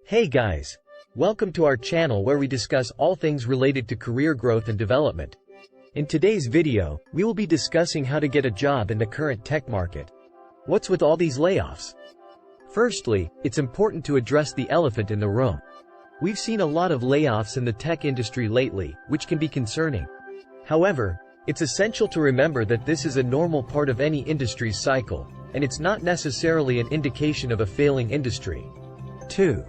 Hey guys! Welcome to our channel where we discuss all things related to career growth and development. In today's video, we will be discussing how to get a job in the current tech market. What's with all these layoffs? Firstly, it's important to address the elephant in the room. We've seen a lot of layoffs in the tech industry lately, which can be concerning. However, it's essential to remember that this is a normal part of any industry's cycle, and it's not necessarily an indication of a failing industry. 2.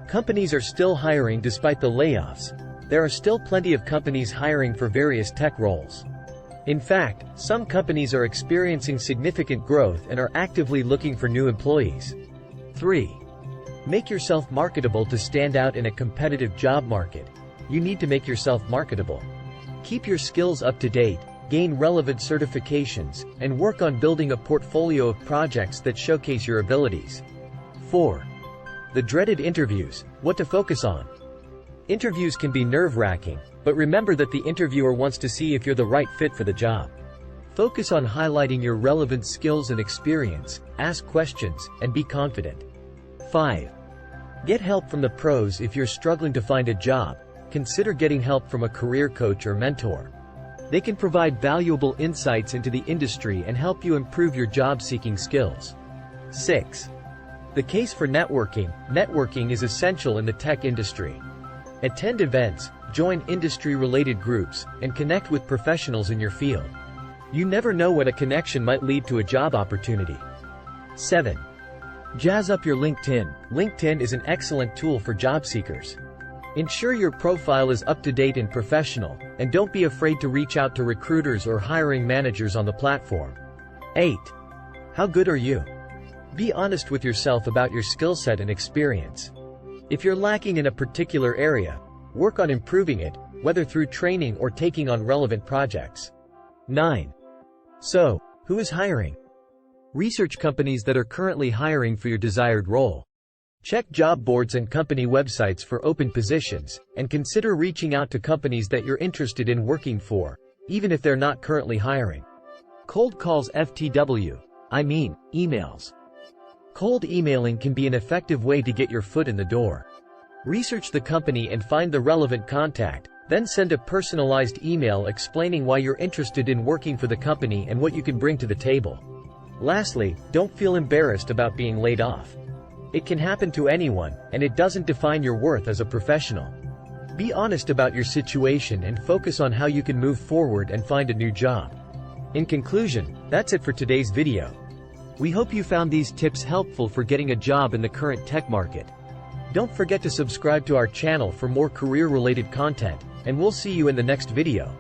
Companies are still hiring despite the layoffs. There are still plenty of companies hiring for various tech roles. In fact, some companies are experiencing significant growth and are actively looking for new employees. 3. Make yourself marketable to stand out in a competitive job market. You need to make yourself marketable. Keep your skills up to date, gain relevant certifications, and work on building a portfolio of projects that showcase your abilities. 4. The dreaded interviews. What to focus on? Interviews can be nerve-wracking, but remember that the interviewer wants to see if you're the right fit for the job. Focus on highlighting your relevant skills and experience, ask questions, and be confident. 5. Get help from the pros. If you're struggling to find a job, consider getting help from a career coach or mentor. They can provide valuable insights into the industry and help you improve your job-seeking skills. 6. The case for networking. Networking is essential in the tech industry. Attend events, join industry-related groups, and connect with professionals in your field. You never know what a connection might lead to a job opportunity. 7. Jazz up your LinkedIn. LinkedIn is an excellent tool for job seekers. Ensure your profile is up-to-date and professional, and don't be afraid to reach out to recruiters or hiring managers on the platform. 8. How good are you? Be honest with yourself about your skill set and experience. If you're lacking in a particular area, work on improving it, whether through training or taking on relevant projects. 9. So, who is hiring? Research companies that are currently hiring for your desired role. Check job boards and company websites for open positions, and consider reaching out to companies that you're interested in working for, even if they're not currently hiring. Cold calls. FTW. I mean, emails. Cold emailing can be an effective way to get your foot in the door. Research the company and find the relevant contact, then send a personalized email explaining why you're interested in working for the company and what you can bring to the table. Lastly, don't feel embarrassed about being laid off. It can happen to anyone, and it doesn't define your worth as a professional. Be honest about your situation and focus on how you can move forward and find a new job. In conclusion, that's it for today's video. We hope you found these tips helpful for getting a job in the current tech market. Don't forget to subscribe to our channel for more career-related content, and we'll see you in the next video.